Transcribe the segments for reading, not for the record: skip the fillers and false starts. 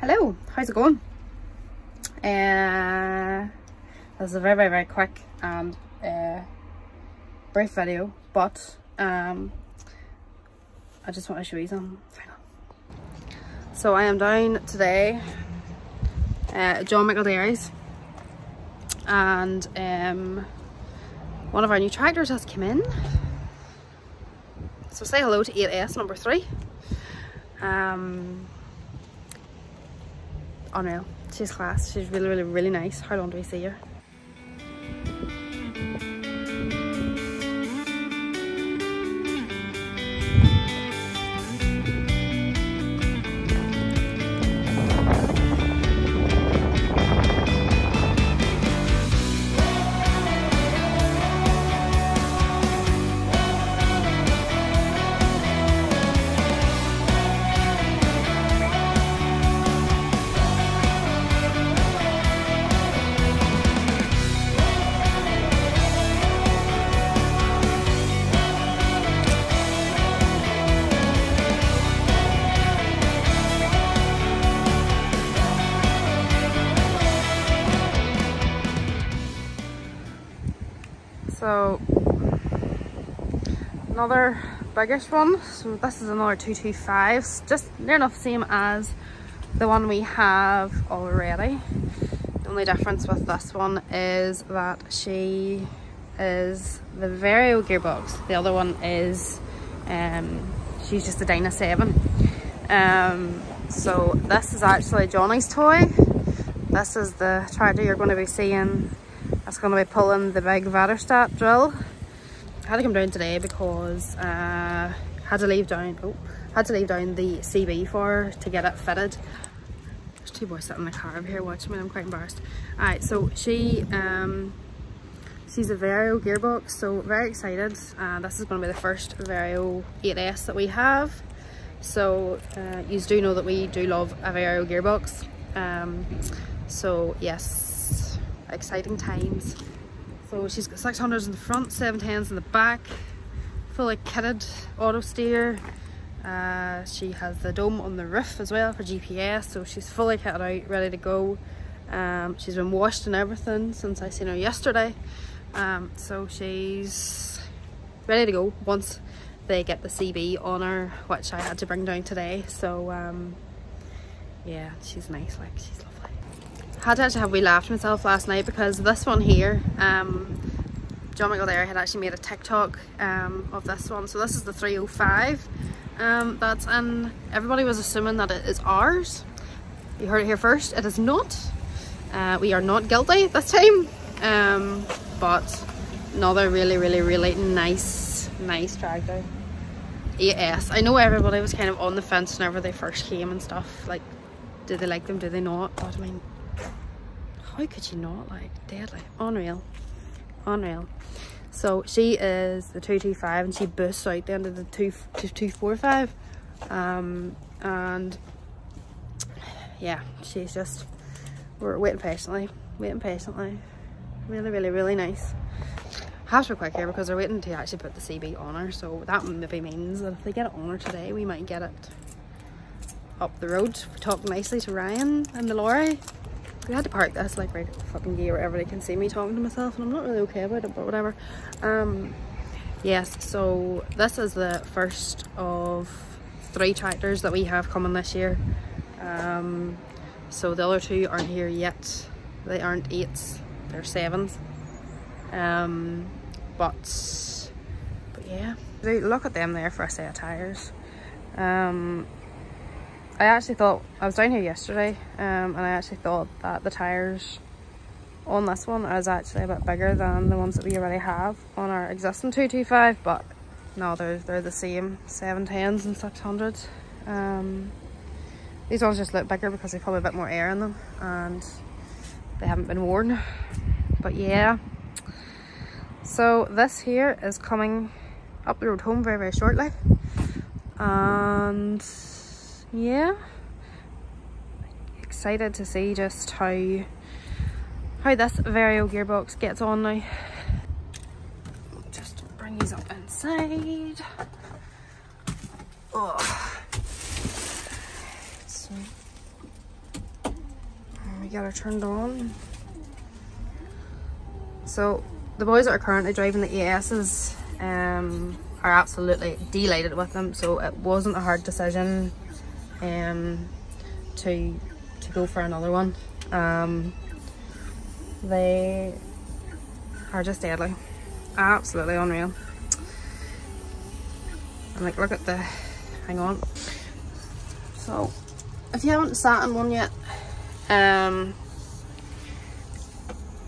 Hello, how's it going? This is a very quick and brief video, but I just want to show you something. So I am down today at John McElderry's, and one of our new tractors has come in. So say hello to 8S number 3. Unreal. She's class. She's really nice. How long do we see her? So another biggish one. So this is another 225, just near enough same as the one we have already. The only difference with this one is that she is the Vario gearbox. The other one is she's just a Dyna 7. So this is actually Johnny's toy. This is the tractor you're going to be seeing. That's going to be pulling the big Vaterstadt drill. I had to come down today because had to leave down the CB for her to get it fitted. There's two boys sitting in the car over here watching me. I'm quite embarrassed. Alright, so she's a Vario gearbox, so very excited. This is going to be the first Vario 8S that we have. So you do know that we do love a Vario gearbox. So yes. Exciting times. So she's got 600s in the front, 710s in the back, fully kitted auto steer. She has the dome on the roof as well for GPS, so she's fully kitted out, ready to go. She's been washed and everything since I seen her yesterday, so she's ready to go once they get the CB on her, which I had to bring down today. So yeah, she's nice, like she's lovely. Had to actually have we laughed myself last night because this one here, John McElderry had actually made a TikTok of this one. So this is the 305 that's in. Everybody was assuming that it is ours. You heard it here first. It is not. We are not guilty this time, but another really nice tractor. 8S. I know everybody was kind of on the fence whenever they first came and stuff, like did they like them, do they not? But I mean, how could you not? Like, deadly. Unreal. So she is the 225 and she boosts out the end of the 245. And yeah, she's just, we're waiting patiently. Really nice. Have to be quick here because they're waiting to actually put the CB on her. So that maybe means that if they get it on her today, we might get it up the road. We talked nicely to Ryan and the lorry. We had to park this like right fucking gear where everybody can see me talking to myself, and I'm not really okay about it, but whatever. Yes, so this is the first of 3 tractors that we have coming this year. So the other 2 aren't here yet. They aren't 8s, they're 7s. But yeah, look at them there for a set of tires. I actually thought, I was down here yesterday, and I actually thought that the tyres on this one is actually a bit bigger than the ones that we already have on our existing 225, but no, they're the same 710s and 600s. These ones just look bigger because they've probably a bit more air in them and they haven't been worn, but yeah. So this here is coming up the road home very shortly, and yeah, excited to see just how this Vario gearbox gets on now. Just bring these up inside. Oh. So get her turned on. So the boys that are currently driving the 8Ss are absolutely delighted with them, so it wasn't a hard decision to go for another one. They are just deadly, absolutely unreal. And like, look at the, hang on. So if you haven't sat in one yet,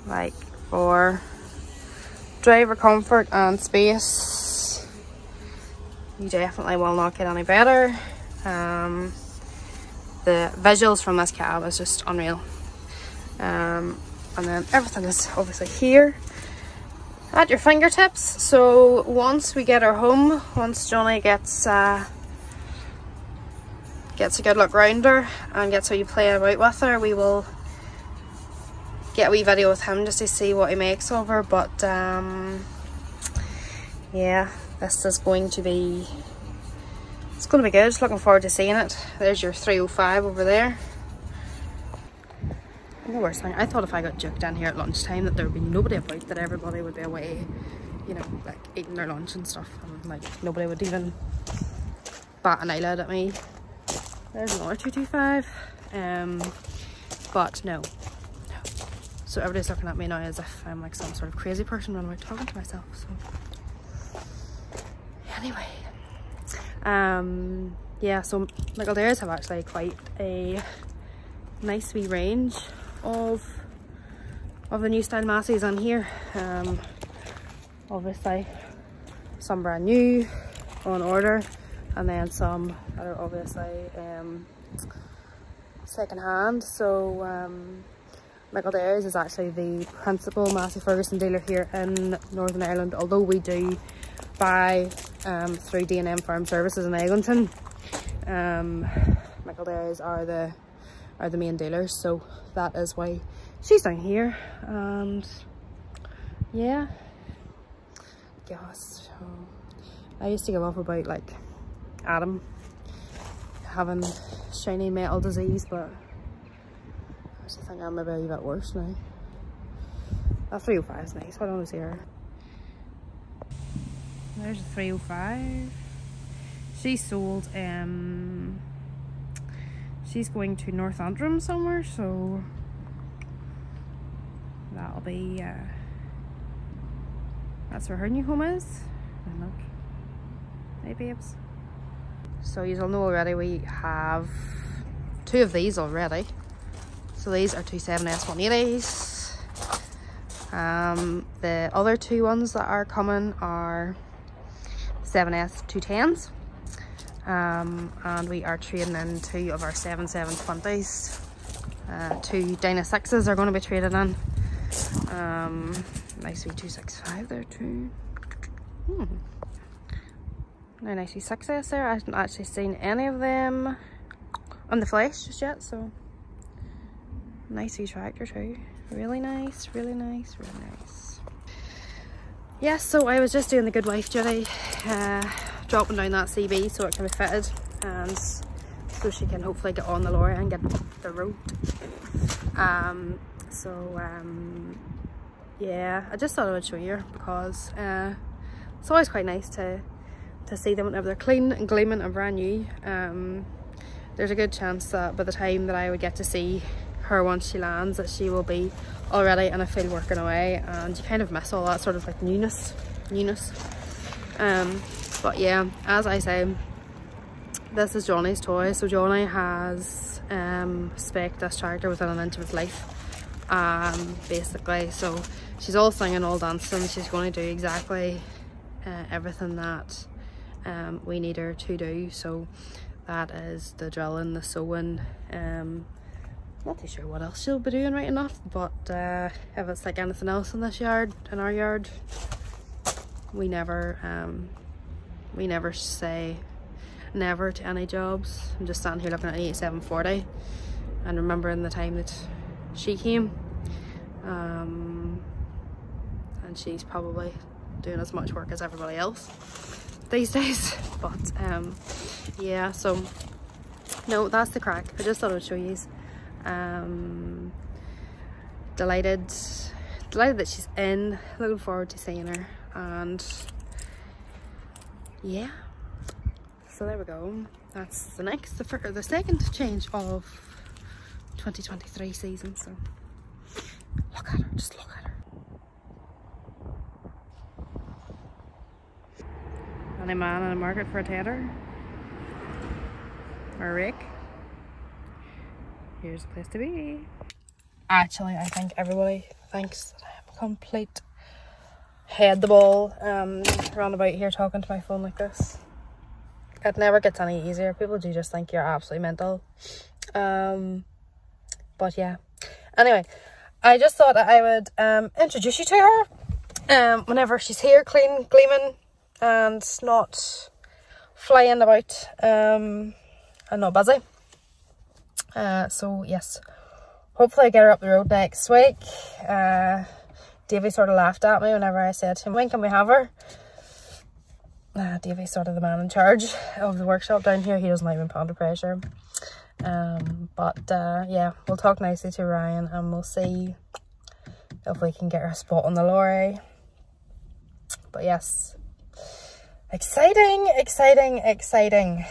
like for driver comfort and space, you definitely will not get any better. The visuals from this cab is just unreal. And then everything is obviously here at your fingertips. So once we get her home, once Johnny gets a good look round her and gets how you play about with her, we will get a wee video with him just to see what he makes of her. But yeah, this is going to be, it's going to be good. Just looking forward to seeing it. There's your 305 over there. And the worst thing, I thought if I got juked in here at lunchtime that there would be nobody about, that everybody would be away, you know, like eating their lunch and stuff, and like nobody would even bat an eyelid at me. There's another 225. But no. So everybody's looking at me now as if I'm like some sort of crazy person when I'm talking to myself. So anyway, yeah, so Michael have actually quite a nice wee range of the new style Massies on here. Obviously some brand new on order, and then some that are obviously second hand. So Michael is actually the principal Massey Ferguson dealer here in Northern Ireland, although we do buy through D&M Farm Services in Eglinton. Michael are the main dealers, so that is why she's down here. And yeah, gosh, so I used to give off about like Adam having shiny metal disease, but I actually think I'm maybe a bit worse now. That 305 is nice. What on is here? There's a 305. She sold, she's going to North Antrim somewhere, so that'll be, that's where her new home is. And look, hey babes. So you'll know already we have two of these already. So these are two 7S180s. The other two ones that are coming are 7S210s. And we are trading in two of our 7.720s. Two Dyna6s are going to be traded in. Nice V265 there too. No nice V6s there. I haven't actually seen any of them on the flesh just yet, so nice V tractor too. Really nice, really nice, really nice. Yeah, so I was just doing the good wife duty, dropping down that CB so it can be fitted, and so she can hopefully get on the lorry and get the road. Yeah, I just thought I would show you because it's always quite nice to see them whenever they're clean and gleaming and brand new. There's a good chance that by the time that I would get to see her once she lands, that she will be already in a field working away, and you kind of miss all that sort of like newness. But yeah, as I say, this is Johnny's toy. So Johnny has spec'd this tractor within an inch of his life, basically. So she's all singing, all dancing. She's going to do exactly everything that we need her to do. So that is the drilling, the sewing, not too sure what else she'll be doing right enough, but if it's like anything else in this yard, in our yard, we never say never to any jobs. I'm just standing here looking at an 8740 and remembering the time that she came, and she's probably doing as much work as everybody else these days. But yeah, so no, that's the crack. I just thought I would show you. delighted that she's in. Looking forward to seeing her. And yeah, so there we go. That's the second change of 2023 season. So look at her, just look at her. Any man in the market for a tedder or a rake? Here's the place to be. Actually, I think everybody thinks that I am a complete head the ball around about here talking to my phone like this. It never gets any easier. People do just think you're absolutely mental. But yeah. Anyway, I just thought that I would introduce you to her whenever she's here, clean, gleaming, and not flying about and not busy. So yes, hopefully I get her up the road next week. Davey sort of laughed at me whenever I said to him, when can we have her? Davey's sort of the man in charge of the workshop down here. He doesn't like being put under pressure. Yeah, we'll talk nicely to Ryan and we'll see if we can get her a spot on the lorry. But yes, exciting, exciting, exciting.